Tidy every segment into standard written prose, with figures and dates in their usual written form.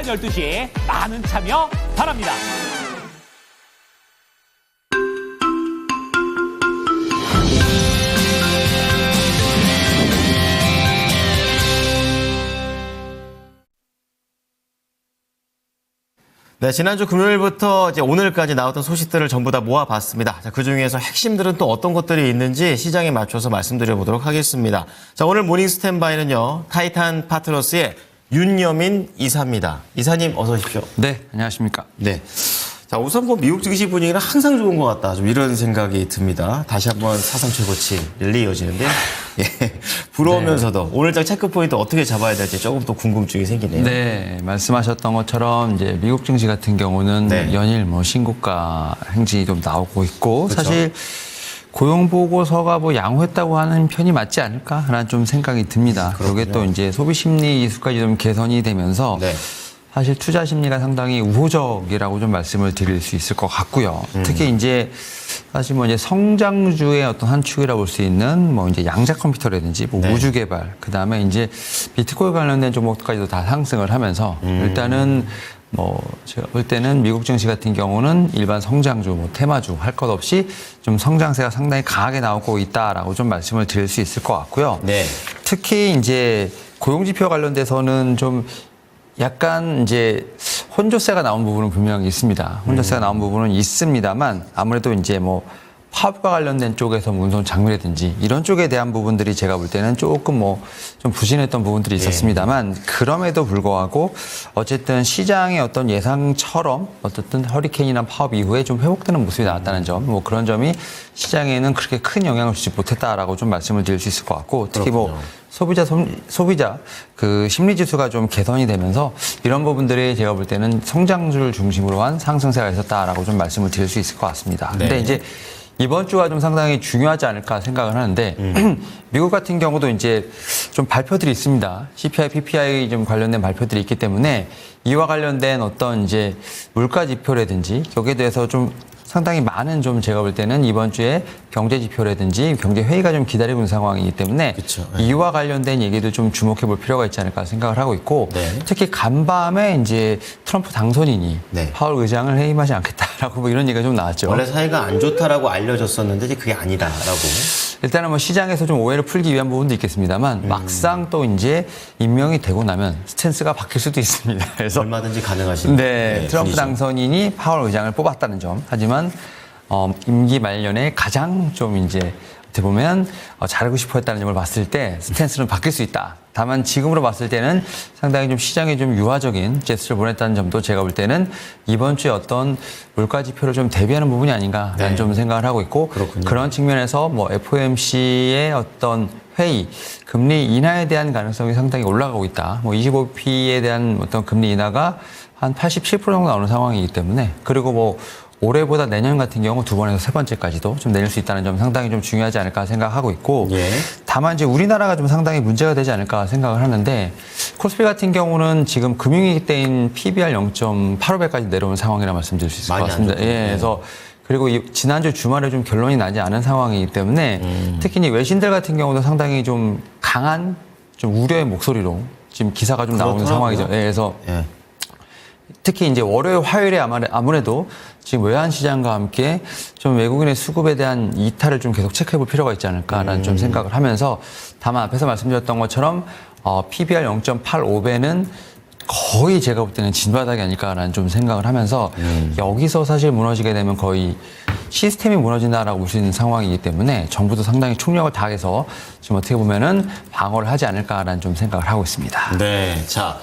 12시 많은 참여 바랍니다. 네, 지난주 금요일부터 이제 오늘까지 나왔던 소식들을 전부 다 모아봤습니다. 자, 그 중에서 핵심들은 또 어떤 것들이 있는지 시장에 맞춰서 말씀드려보도록 하겠습니다. 자, 오늘 모닝 스탠바이는요, 타이탄 파트너스의 윤여민 이사입니다. 이사님, 어서 오십시오. 네, 안녕하십니까. 네. 자, 우선 뭐 미국 증시 분위기는 항상 좋은 것 같다. 좀 이런 생각이 듭니다. 다시 한번 사상 최고치 랠리 이어지는데, 예, 부러우면서도 네. 오늘장 체크포인트 어떻게 잡아야 될지 조금 또 궁금증이 생기네요. 네, 말씀하셨던 것처럼 이제 미국 증시 같은 경우는 네. 연일 뭐 신고가 행진이 좀 나오고 있고, 그렇죠. 사실 고용 보고서가 뭐 양호했다고 하는 편이 맞지 않을까라는 좀 생각이 듭니다. 그게 또 이제 소비 심리 지수까지 좀 개선이 되면서. 네. 사실 투자 심리가 상당히 우호적이라고 좀 말씀을 드릴 수 있을 것 같고요. 특히 이제 사실 뭐 이제 성장주의 어떤 한 축이라고 볼 수 있는 뭐 이제 양자 컴퓨터라든지 뭐 네. 우주 개발, 그 다음에 이제 비트코인 관련된 종목까지도 다 상승을 하면서 일단은 뭐 제가 볼 때는 미국 증시 같은 경우는 일반 성장주, 뭐 테마주 할 것 없이 좀 성장세가 상당히 강하게 나오고 있다라고 좀 말씀을 드릴 수 있을 것 같고요. 네. 특히 이제 고용지표 관련돼서는 좀 약간 이제 혼조세가 나온 부분은 분명히 있습니다. 혼조세가 나온 부분은 있습니다만 아무래도 이제 뭐 파업과 관련된 쪽에서 문선 장미라든지 이런 쪽에 대한 부분들이 제가 볼 때는 조금 뭐 좀 부진했던 부분들이 있었습니다만 그럼에도 불구하고 어쨌든 시장의 어떤 예상처럼 어쨌든 허리케인이나 파업 이후에 좀 회복되는 모습이 나왔다는 점, 뭐 그런 점이 시장에는 그렇게 큰 영향을 주지 못했다라고 좀 말씀을 드릴 수 있을 것 같고 특히 뭐 소비자 그 심리 지수가 좀 개선이 되면서 이런 부분들이 제가 볼 때는 성장주를 중심으로 한 상승세가 있었다라고 좀 말씀을 드릴 수 있을 것 같습니다. 네. 근데 이제 이번 주가 좀 상당히 중요하지 않을까 생각을 하는데 미국 같은 경우도 이제 좀 발표들이 있습니다. CPI, PPI 좀 관련된 발표들이 있기 때문에 이와 관련된 어떤 이제 물가 지표라든지 여기에 대해서 좀 상당히 많은 좀 제가 볼 때는 이번 주에 경제 지표라든지 경제 회의가 좀 기다리고 있는 상황이기 때문에 그쵸, 네. 이와 관련된 얘기도 좀 주목해 볼 필요가 있지 않을까 생각을 하고 있고 네. 특히 간밤에 이제 트럼프 당선인이 네. 파월 의장을 해임하지 않겠다라고 뭐 이런 얘기가 좀 나왔죠. 원래 사이가 안 좋다라고 알려졌었는데 그게 아니다라고. 일단은 뭐 시장에서 좀 오해를 풀기 위한 부분도 있겠습니다만 막상 또 이제 임명이 되고 나면 스탠스가 바뀔 수도 있습니다. 그래서 얼마든지 가능하신. 네, 트럼프 분이죠. 당선인이 파월 의장을 뽑았다는 점. 하지만 임기 말년에 가장 좀 이제 어떻게 보면 잘하고 싶어 했다는 점을 봤을 때 스탠스는 바뀔 수 있다. 다만 지금으로 봤을 때는 상당히 좀 시장에 좀 유화적인 제스처를 보냈다는 점도 제가 볼 때는 이번 주에 어떤 물가 지표를 좀 대비하는 부분이 아닌가라는 네. 좀 생각을 하고 있고 그렇군요. 그런 측면에서 뭐 FOMC의 어떤 회의, 금리 인하에 대한 가능성이 상당히 올라가고 있다. 뭐 25P에 대한 어떤 금리 인하가 한 87% 정도 나오는 상황이기 때문에 그리고 뭐 올해보다 내년 같은 경우 두 번에서 세 번째까지도 좀 내릴 수 있다는 점 상당히 좀 중요하지 않을까 생각하고 있고 예. 다만 이제 우리나라가 좀 상당히 문제가 되지 않을까 생각을 하는데 코스피 같은 경우는 지금 금융위기 때인 PBR 0.85배까지 내려온 상황이라 말씀드릴 수 있을 것 같습니다. 예, 그래서 그리고 지난주 주말에 좀 결론이 나지 않은 상황이기 때문에 특히 이제 외신들 같은 경우도 상당히 좀 강한 좀 우려의 목소리로 지금 기사가 좀 나오는 상황이죠. 예, 그래서 예. 특히 이제 월요일, 화요일에 아무래도 지금 외환 시장과 함께 좀 외국인의 수급에 대한 이탈을 좀 계속 체크해 볼 필요가 있지 않을까라는 좀 생각을 하면서 다만 앞에서 말씀드렸던 것처럼 PBR 0.85배는 거의 제가 볼 때는 진바닥이 아닐까라는 좀 생각을 하면서 여기서 사실 무너지게 되면 거의 시스템이 무너진다라고 볼 수 있는 상황이기 때문에 정부도 상당히 총력을 다해서 지금 어떻게 보면은 방어를 하지 않을까라는 좀 생각을 하고 있습니다. 네. 자,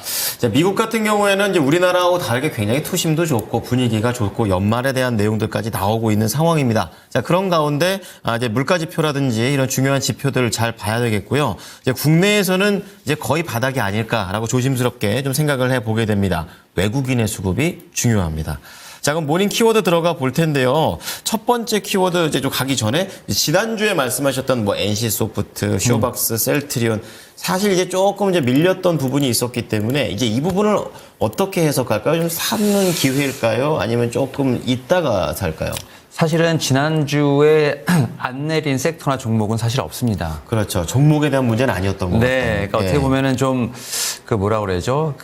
미국 같은 경우에는 이제 우리나라하고 다르게 굉장히 투심도 좋고 분위기가 좋고 연말에 대한 내용들까지 나오고 있는 상황입니다. 자, 그런 가운데 이제 물가 지표라든지 이런 중요한 지표들을 잘 봐야 되겠고요. 이제 국내에서는 이제 거의 바닥이 아닐까라고 조심스럽게 좀 생각을 해보게 됩니다. 외국인의 수급이 중요합니다. 자, 그럼 모닝 키워드 들어가 볼 텐데요. 첫 번째 키워드 이제 좀 가기 전에 지난주에 말씀하셨던 뭐 NC소프트, 쇼박스, 셀트리온 사실 이제 조금 이제 밀렸던 부분이 있었기 때문에 이제 이 부분을 어떻게 해석할까요? 좀 사는 기회일까요? 아니면 조금 있다가 살까요? 사실은 지난주에 안 내린 섹터나 종목은 사실 없습니다. 그렇죠. 종목에 대한 문제는 아니었던 것 같아요. 네. 그러니까 어떻게 보면은 좀 뭐라 그러죠?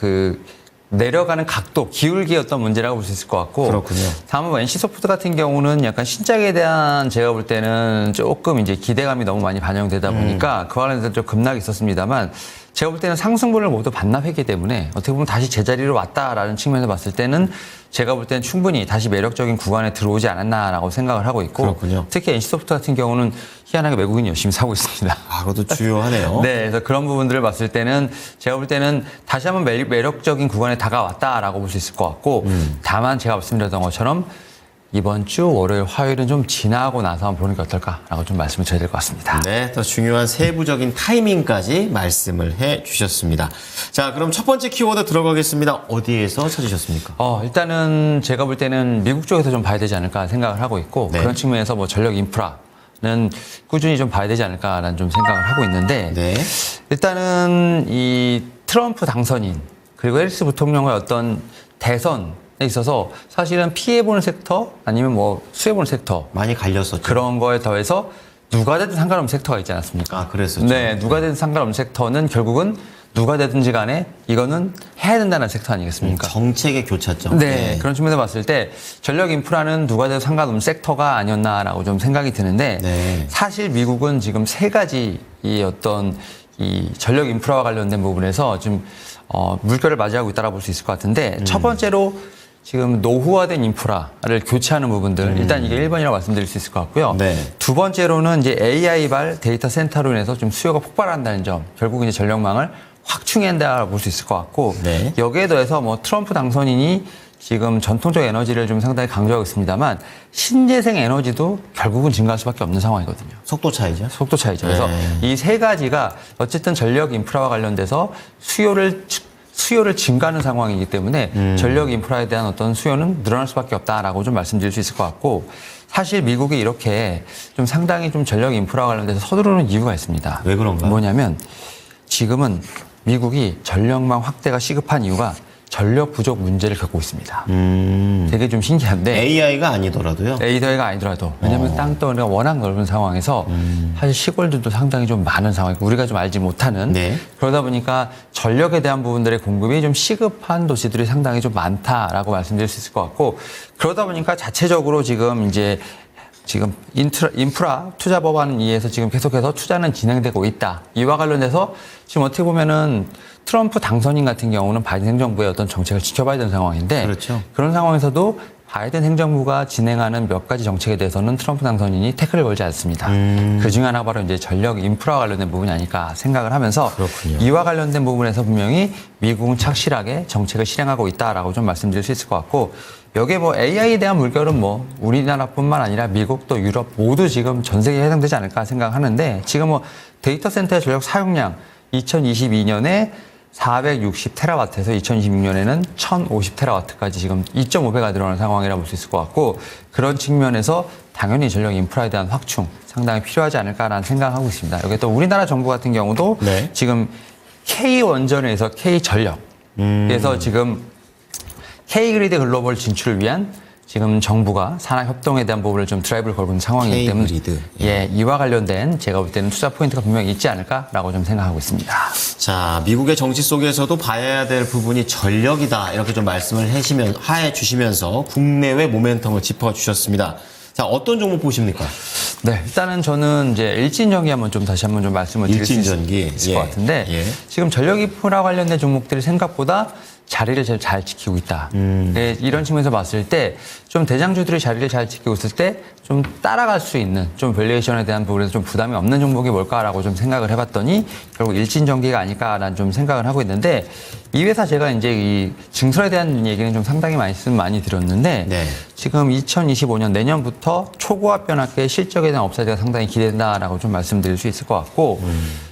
내려가는 각도, 기울기의 어떤 문제라고 볼 수 있을 것 같고. 그렇군요. 다만 뭐 NC소프트 같은 경우는 약간 신작에 대한 제가 볼 때는 조금 이제 기대감이 너무 많이 반영되다 보니까 그 관련해서 좀 급락이 있었습니다만 제가 볼 때는 상승분을 모두 반납했기 때문에 어떻게 보면 다시 제자리로 왔다라는 측면에서 봤을 때는 제가 볼 때는 충분히 다시 매력적인 구간에 들어오지 않았나라고 생각을 하고 있고. 그렇군요. 특히 NC소프트 같은 경우는 희한하게 외국인이 열심히 사고 있습니다. 아, 그것도 주요하네요. 네, 그래서 그런 부분들을 봤을 때는 제가 볼 때는 다시 한번 매력적인 구간에 다가왔다라고 볼 수 있을 것 같고 다만 제가 말씀드렸던 것처럼 이번 주 월요일, 화요일은 좀 지나고 나서 한번 보는 게 어떨까라고 좀 말씀을 드려야 될 것 같습니다. 네, 더 중요한 세부적인 타이밍까지 말씀을 해 주셨습니다. 자, 그럼 첫 번째 키워드 들어가겠습니다. 어디에서 찾으셨습니까? 일단은 제가 볼 때는 미국 쪽에서 좀 봐야 되지 않을까 생각을 하고 있고 네. 그런 측면에서 뭐 전력 인프라는 꾸준히 좀 봐야 되지 않을까라는 좀 생각을 하고 있는데 네. 일단은 이 트럼프 당선인 그리고 해리스 부통령의 어떤 대선에 있어서 사실은 피해보는 섹터 아니면 뭐 수혜보는 섹터 많이 갈렸었죠. 그런 거에 더해서 누가 되든 상관없는 섹터가 있지 않았습니까? 아, 그랬었죠. 네, 누가 되든 상관없는 섹터는 결국은 누가 되든지 간에 이거는 해야 된다는 섹터 아니겠습니까? 정책의 교차점. 네, 그런 측면에서 봤을 때 전력 인프라는 누가 돼도 상관없는 섹터가 아니었나라고 좀 생각이 드는데 네. 사실 미국은 지금 세 가지 이 어떤 이 전력 인프라와 관련된 부분에서 좀 물결을 맞이하고 있다고 볼 수 있을 것 같은데 첫 번째로 지금 노후화된 인프라를 교체하는 부분들 일단 이게 1번이라고 말씀드릴 수 있을 것 같고요. 네. 두 번째로는 이제 AI발 데이터 센터로 인해서 좀 수요가 폭발한다는 점, 결국 이제 전력망을 확충한다고 볼 수 있을 것 같고 네. 여기에 더해서 뭐 트럼프 당선인이 지금 전통적 에너지를 좀 상당히 강조하고 있습니다만 신재생 에너지도 결국은 증가할 수밖에 없는 상황이거든요. 속도 차이죠. 속도 차이죠. 그래서 이 세 가지가 어쨌든 전력 인프라와 관련돼서 수요를 증가하는 상황이기 때문에 전력 인프라에 대한 어떤 수요는 늘어날 수밖에 없다라고 좀 말씀드릴 수 있을 것 같고 사실 미국이 이렇게 좀 상당히 좀 전력 인프라와 관련돼서 서두르는 이유가 있습니다. 왜 그런가요? 뭐냐면 지금은 미국이 전력망 확대가 시급한 이유가 전력 부족 문제를 겪고 있습니다. 되게 좀 신기한데 AI가 아니더라도요. AI가 아니더라도 왜냐하면 땅덩어리가 워낙 넓은 상황에서 사실 시골들도 상당히 좀 많은 상황이고 우리가 좀 알지 못하는 네. 그러다 보니까 전력에 대한 부분들의 공급이 좀 시급한 도시들이 상당히 좀 많다라고 말씀드릴 수 있을 것 같고 그러다 보니까 자체적으로 지금 인프라 투자 법안에 의해서 지금 계속해서 투자는 진행되고 있다. 이와 관련해서 지금 어떻게 보면은 트럼프 당선인 같은 경우는 바이든 행정부의 어떤 정책을 지켜봐야 되는 상황인데 그렇죠. 그런 상황에서도 바이든 행정부가 진행하는 몇 가지 정책에 대해서는 트럼프 당선인이 태클을 걸지 않습니다. 그 중에 하나가 바로 이제 전력 인프라와 관련된 부분이 아닐까 생각을 하면서 그렇군요. 이와 관련된 부분에서 분명히 미국은 착실하게 정책을 실행하고 있다라고 좀 말씀드릴 수 있을 것 같고 여기에 뭐 AI에 대한 물결은 뭐 우리나라뿐만 아니라 미국도 유럽 모두 지금 전 세계에 해당되지 않을까 생각하는데 지금 뭐 데이터 센터의 전력 사용량 2022년에 460테라와트에서 2026년에는 1050테라와트까지 지금 2.5배가 늘어나는 상황이라고 볼 수 있을 것 같고 그런 측면에서 당연히 전력 인프라에 대한 확충 상당히 필요하지 않을까라는 생각을 하고 있습니다. 여기 또 우리나라 정부 같은 경우도 네. 지금 K원전에서 K전력 그래서 지금 K그리드 글로벌 진출을 위한 지금 정부가 산학협동에 대한 부분을 좀 드라이브를 걸고 있는 상황이기 때문에 K그리드. 예, 이와 관련된 제가 볼 때는 투자 포인트가 분명히 있지 않을까라고 좀 생각하고 있습니다. 자, 미국의 정치 속에서도 봐야 될 부분이 전력이다. 이렇게 좀 말씀을 해 주시면서 국내외 모멘텀을 짚어 주셨습니다. 자, 어떤 종목 보십니까? 네, 일단은 저는 이제 일진전기 다시 한번 좀 말씀을 드릴 수 일진전기. 있을 것 같은데 예. 지금 전력 인프라 관련된 종목들이 생각보다 자리를 잘 지키고 있다. 네, 이런 측면에서 봤을 때 좀 대장주들이 자리를 잘 지키고 있을 때 좀 따라갈 수 있는 좀 밸류에이션에 대한 부분에서 좀 부담이 없는 종목이 뭘까라고 좀 생각을 해봤더니 결국 일진전기가 아닐까라는 좀 생각을 하고 있는데 이 회사 제가 이제 이 증설에 대한 얘기는 좀 상당히 많이 드렸는데 네. 지금 2025년 내년부터 초고압 변압계 실적에 대한 업사이드가 상당히 기대된다라고 좀 말씀드릴 수 있을 것 같고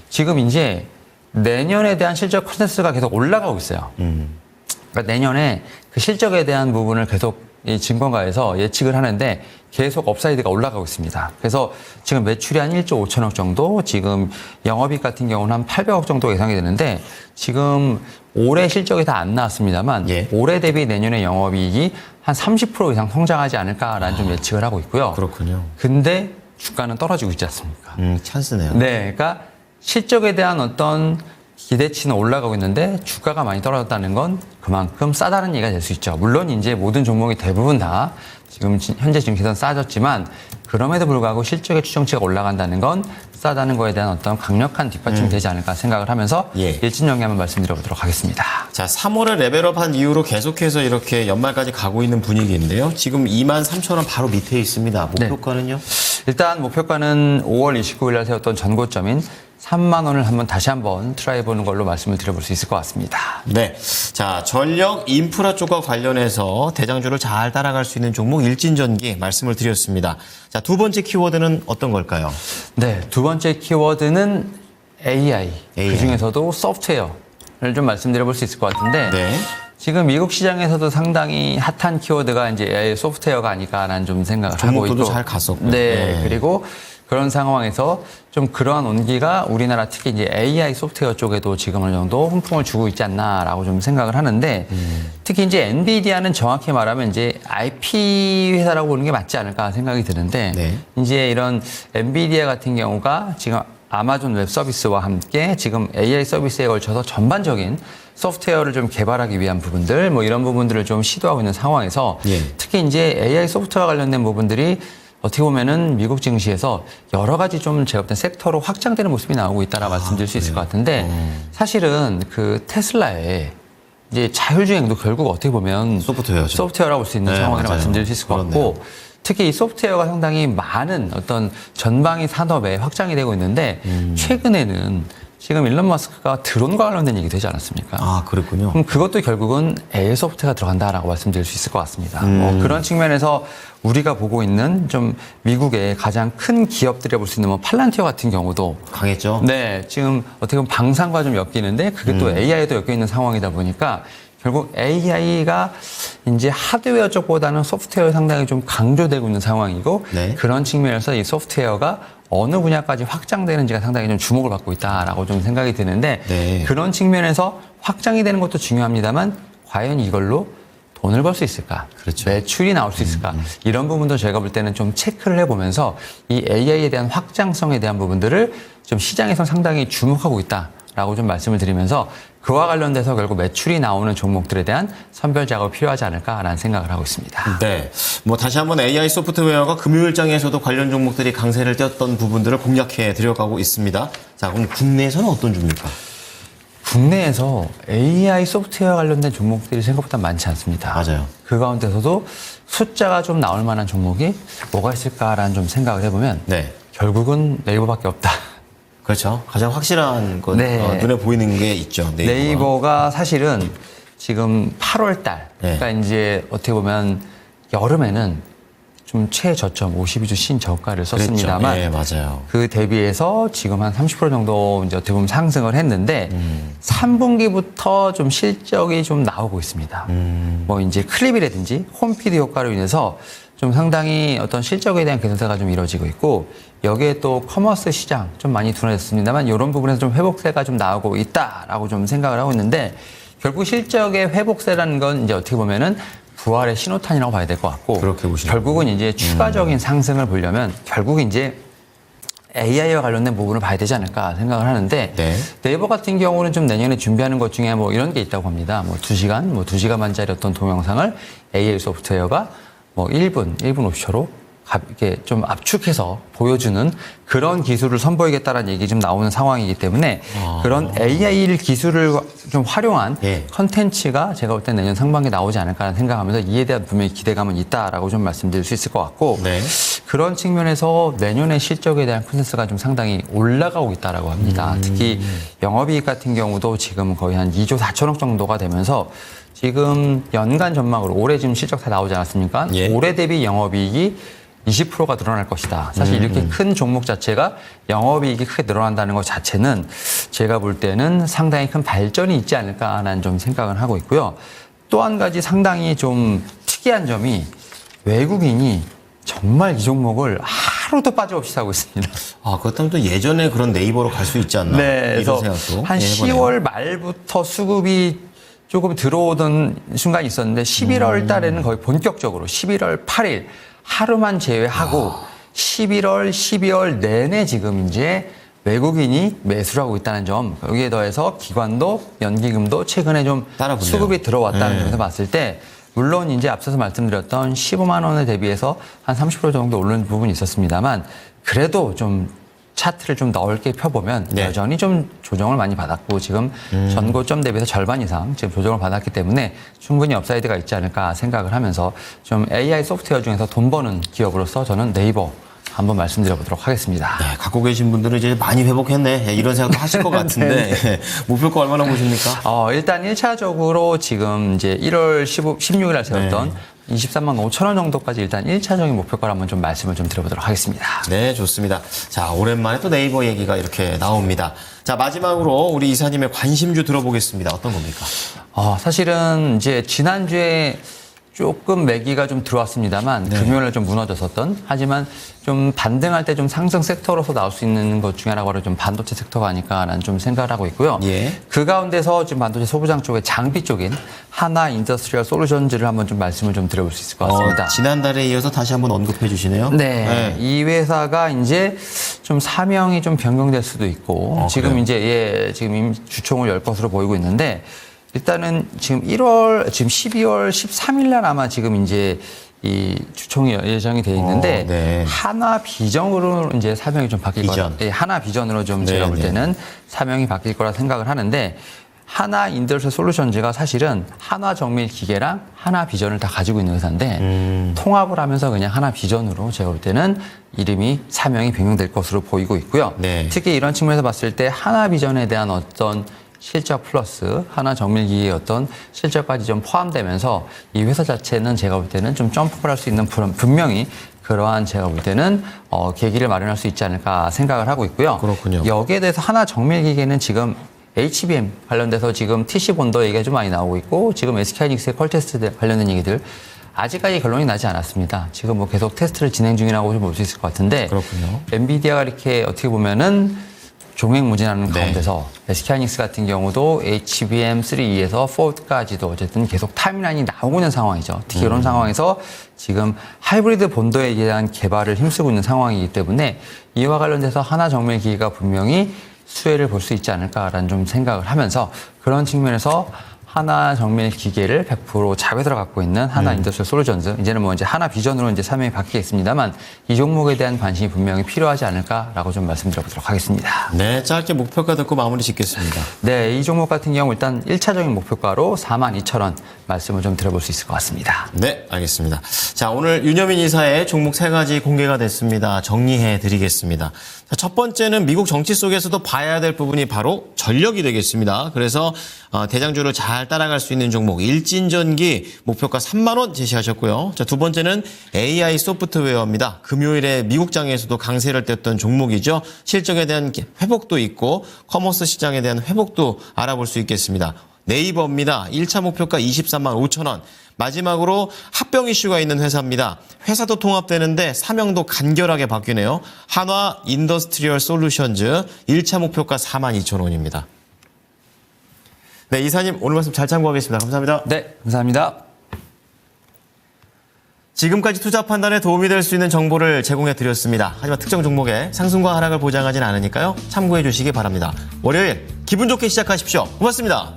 지금 이제 내년에 대한 실적 컨센서스가 계속 올라가고 있어요. 그러니까 내년에 그 실적에 대한 부분을 계속 이 증권가에서 예측을 하는데 계속 업사이드가 올라가고 있습니다. 그래서 지금 매출이 한 1조 5천억 정도, 지금 영업이익 같은 경우는 한 800억 정도 예상이 되는데 지금 올해 실적이 다 안 나왔습니다만 예. 올해 대비 내년에 영업이익이 한 30% 이상 성장하지 않을까라는 좀 예측을 하고 있고요. 그렇군요. 근데 주가는 떨어지고 있지 않습니까? 찬스네요. 네, 그러니까 실적에 대한 어떤 기대치는 올라가고 있는데 주가가 많이 떨어졌다는 건 그만큼 싸다는 얘기가 될 수 있죠. 물론 이제 모든 종목이 대부분 다 지금 현재 증시에서는 싸졌지만 그럼에도 불구하고 실적의 추정치가 올라간다는 건 싸다는 거에 대한 어떤 강력한 뒷받침이 되지 않을까 생각을 하면서 일진정리 한번 말씀드려보도록 하겠습니다. 자, 3월에 레벨업한 이후로 계속해서 이렇게 연말까지 가고 있는 분위기인데요. 지금 23,000원 바로 밑에 있습니다. 목표가는요? 일단 목표가는 5월 29일 날 세웠던 전고점인 3만 원을 다시 한번 트라이 해보는 걸로 말씀을 드려볼 수 있을 것 같습니다. 네. 자, 전력 인프라 쪽과 관련해서 대장주를 잘 따라갈 수 있는 종목 일진전기 말씀을 드렸습니다. 자, 두 번째 키워드는 어떤 걸까요? 네, 두 번째 키워드는 AI. 그중에서도 소프트웨어를 좀 말씀드려볼 수 있을 것 같은데 네. 지금 미국 시장에서도 상당히 핫한 키워드가 이제 AI 소프트웨어가 아닐까라는 좀 생각을 하고 있고. 종목도 잘 갔었고. 네, 그리고 그런 상황에서 좀 그러한 온기가 우리나라 특히 이제 AI 소프트웨어 쪽에도 지금 어느 정도 훈풍을 주고 있지 않나라고 좀 생각을 하는데 특히 이제 엔비디아는 정확히 말하면 이제 IP 회사라고 보는 게 맞지 않을까 생각이 드는데 이제 이런 엔비디아 같은 경우가 지금 아마존 웹 서비스와 함께 지금 AI 서비스에 걸쳐서 전반적인 소프트웨어를 좀 개발하기 위한 부분들 뭐 이런 부분들을 좀 시도하고 있는 상황에서 특히 이제 AI 소프트웨어 관련된 부분들이 어떻게 보면은 미국 증시에서 여러 가지 좀 제가 볼 때 섹터로 확장되는 모습이 나오고 있다라 말씀드릴 수 있을 것 같은데 사실은 그 테슬라의 이제 자율주행도 결국 어떻게 보면 소프트웨어라고 볼 수 있는 상황이라고 말씀드릴 수 있을 것 같고 특히 이 소프트웨어가 상당히 많은 어떤 전방위 산업에 확장이 되고 있는데 최근에는 지금 일론 머스크가 드론과 관련된 얘기 되지 않았습니까? 아, 그렇군요. 그럼 그것도 결국은 AI 소프트웨어가 들어간다라고 말씀드릴 수 있을 것 같습니다. 그런 측면에서 우리가 보고 있는 좀 미국의 가장 큰 기업들이 볼 수 있는 뭐 팔란티어 같은 경우도 강했죠. 네, 지금 어떻게 보면 방산과 좀 엮이는데 그게 또 AI에도 엮여 있는 상황이다 보니까 결국 AI가 이제 하드웨어 쪽보다는 소프트웨어에 상당히 좀 강조되고 있는 상황이고 그런 측면에서 이 소프트웨어가 어느 분야까지 확장되는지가 상당히 좀 주목을 받고 있다라고 좀 생각이 드는데 그런 측면에서 확장이 되는 것도 중요합니다만 과연 이걸로 돈을 벌 수 있을까? 매출이 나올 수 있을까? 이런 부분도 제가 볼 때는 좀 체크를 해보면서 이 AI에 대한 확장성에 대한 부분들을 좀 시장에서 상당히 주목하고 있다라고 좀 말씀을 드리면서 그와 관련돼서 결국 매출이 나오는 종목들에 대한 선별 작업이 필요하지 않을까라는 생각을 하고 있습니다. 네. 뭐 다시 한번 AI 소프트웨어가 금요일장에서도 관련 종목들이 강세를 띄었던 부분들을 공략해 드려가고 있습니다. 자, 그럼 국내에서는 어떤 종목입니까? 국내에서 AI 소프트웨어 관련된 종목들이 생각보다 많지 않습니다. 맞아요. 그 가운데서도 숫자가 좀 나올 만한 종목이 뭐가 있을까라는 좀 생각을 해보면 결국은 네이버밖에 없다. 그렇죠. 가장 확실한 건 눈에 보이는 게 있죠. 네이버가 사실은 지금 8월 달, 그러니까 이제 어떻게 보면 여름에는 좀 최저점 52주 신저가를 썼습니다만 맞아요. 그 대비해서 지금 한 30% 정도 이제 어떻게 보면 상승을 했는데 3분기부터 좀 실적이 좀 나오고 있습니다. 뭐 이제 클립이라든지 홈피드 효과로 인해서 좀 상당히 어떤 실적에 대한 개선세가 좀 이루어지고 있고 여기에 또 커머스 시장 좀 많이 둔화됐습니다만 이런 부분에서 좀 회복세가 좀 나오고 있다라고 좀 생각을 하고 있는데 결국 실적의 회복세라는 건 이제 어떻게 보면은 부활의 신호탄이라고 봐야 될 것 같고 결국은 이제 추가적인 상승을 보려면 결국 이제 AI와 관련된 부분을 봐야 되지 않을까 생각을 하는데 네이버 같은 경우는 좀 내년에 준비하는 것 중에 뭐 이런 게 있다고 합니다. 뭐 2시간만짜리 어떤 동영상을 AI 소프트웨어가 뭐 1분 5초로 이렇게 좀 압축해서 보여주는 그런 기술을 선보이겠다라는 얘기 좀 나오는 상황이기 때문에 그런 AI 기술을 좀 활용한 컨텐츠가 제가 볼 때 내년 상반기에 나오지 않을까 생각하면서 이에 대한 분명히 기대감은 있다라고 좀 말씀드릴 수 있을 것 같고 그런 측면에서 내년의 실적에 대한 컨센서스가 좀 상당히 올라가고 있다라고 합니다. 특히 영업이익 같은 경우도 지금 거의 한 2조 4천억 정도가 되면서 지금 연간 전망으로 올해 지금 실적 다 나오지 않았습니까? 올해 대비 영업이익이 20%가 늘어날 것이다. 사실 이렇게 큰 종목 자체가 영업이익이 크게 늘어난다는 것 자체는 제가 볼 때는 상당히 큰 발전이 있지 않을까라는 좀 생각을 하고 있고요. 또 한 가지 상당히 좀 특이한 점이 외국인이 정말 이 종목을 하루도 빠짐없이 사고 있습니다. 아, 그렇다면 또 예전에 그런 네이버로 갈 수 있지 않나? 그래서 한 10월 말부터 수급이 조금 들어오던 순간이 있었는데 11월 달에는 거의 본격적으로 11월 8일 하루만 제외하고 11월, 12월 내내 지금 이제 외국인이 매수를 하고 있다는 점, 여기에 더해서 기관도 연기금도 최근에 좀 따라붙네요. 수급이 들어왔다는 점에서 봤을 때 물론 이제 앞서서 말씀드렸던 15만 원에 대비해서 한 30% 정도 오르는 부분이 있었습니다만 그래도 좀 차트를 좀 넓게 펴보면 네. 여전히 좀 조정을 많이 받았고 지금 전고점 대비해서 절반 이상 지금 조정을 받았기 때문에 충분히 업사이드가 있지 않을까 생각을 하면서 좀 AI 소프트웨어 중에서 돈 버는 기업으로서 저는 네이버 한번 말씀드려보도록 하겠습니다. 네, 갖고 계신 분들은 이제 많이 회복했네. 이런 생각도 하실 것 같은데 목표가 얼마나 보십니까? 일단 1차적으로 지금 이제 1월 16일 날 세웠던 23만 5천 원 정도까지 일단 1차적인 목표가를 한번 좀 말씀을 좀 드려보도록 하겠습니다. 네, 좋습니다. 자, 오랜만에 또 네이버 얘기가 이렇게 나옵니다. 자, 마지막으로 우리 이사님의 관심주 들어보겠습니다. 어떤 겁니까? 사실은 이제 지난주에 조금 매기가 좀 들어왔습니다만 금요일에 좀 무너졌었던 하지만 좀 반등할 때 좀 상승 섹터로서 나올 수 있는 것 중에 하나가 바로 좀 반도체 섹터가 아닐까라는 좀 생각을 하고 있고요. 예. 그 가운데서 지금 반도체 소부장 쪽의 장비 쪽인 하나 인더스트리얼 솔루션즈를 한번 좀 말씀을 좀 드려볼 수 있을 것 같습니다. 지난달에 이어서 다시 한번 언급해 주시네요. 네. 이 회사가 이제 좀 사명이 좀 변경될 수도 있고 지금 그래요? 이제 지금 이미 주총을 열 것으로 보이고 있는데 일단은 지금 12월 13일 날 아마 지금 이제 이 주총이 예정이 돼 있는데 네. 하나 비전으로 이제 사명이 좀 바뀔 거다. 예, 하나 비전으로 좀 제가 볼 때는 사명이 바뀔 거라 생각을 하는데 하나 인더스트리얼 솔루션즈가 사실은 하나 정밀 기계랑 하나 비전을 다 가지고 있는 회사인데 통합을 하면서 그냥 하나 비전으로 제가 볼 때는 이름이 사명이 변경될 것으로 보이고 있고요. 네. 특히 이런 측면에서 봤을 때 하나 비전에 대한 어떤 실적 플러스 하나 정밀기의 어떤 실적까지 좀 포함되면서 이 회사 자체는 제가 볼 때는 좀 점프를 할 수 있는 분명히 그러한 제가 볼 때는 계기를 마련할 수 있지 않을까 생각을 하고 있고요. 그렇군요. 여기에 대해서 하나 정밀기계는 지금 HBM 관련돼서 지금 TC 본더 얘기가 좀 많이 나오고 있고 지금 SK하이닉스의 퀄테스트 관련된 얘기들 아직까지 결론이 나지 않았습니다. 지금 뭐 계속 테스트를 진행 중이라고 좀 볼 수 있을 것 같은데 그렇군요. 엔비디아가 이렇게 어떻게 보면은 종횡무진하는 네. 가운데서 SK하이닉스 같은 경우도 HBM3E에서 4까지도 어쨌든 계속 타임라인이 나오고 있는 상황이죠. 특히 이런 상황에서 지금 하이브리드 본더에 대한 개발을 힘쓰고 있는 상황이기 때문에 이와 관련돼서 하나 정밀 기기가 분명히 수혜를 볼 수 있지 않을까라는 좀 생각을 하면서 그런 측면에서 하나 정밀 기계를 100% 자회사로 갖고 있는 하나 인더스트리얼 솔루션즈 이제는 뭐 이제 하나 비전으로 이제 사명이 바뀌겠습니다만 이 종목에 대한 관심이 분명히 필요하지 않을까라고 좀 말씀드려보도록 하겠습니다. 네, 짧게 목표가 듣고 마무리 짓겠습니다. 네, 이 종목 같은 경우 일단 1차적인 목표가로 42,000원 말씀을 좀 드려볼 수 있을 것 같습니다. 네, 알겠습니다. 자, 오늘 윤여민 이사의 종목 3가지 공개가 됐습니다. 정리해 드리겠습니다. 자, 첫 번째는 미국 정치 속에서도 봐야 될 부분이 바로 전력이 되겠습니다. 그래서 대장주를 잘 따라갈 수 있는 종목 일진전기 목표가 3만 원 제시하셨고요. 자, 두 번째는 AI 소프트웨어입니다. 금요일에 미국 장에서도 강세를 뗐던 종목이죠. 실적에 대한 회복도 있고 커머스 시장에 대한 회복도 알아볼 수 있겠습니다. 네이버입니다. 1차 목표가 23만 5천 원. 마지막으로 합병 이슈가 있는 회사입니다. 회사도 통합되는데 사명도 간결하게 바뀌네요. 한화 인더스트리얼 솔루션즈 1차 목표가 4만 2천 원입니다. 네, 이사님 오늘 말씀 잘 참고하겠습니다. 감사합니다. 네, 감사합니다. 지금까지 투자 판단에 도움이 될 수 있는 정보를 제공해 드렸습니다. 하지만 특정 종목의 상승과 하락을 보장하진 않으니까요. 참고해 주시기 바랍니다. 월요일 기분 좋게 시작하십시오. 고맙습니다.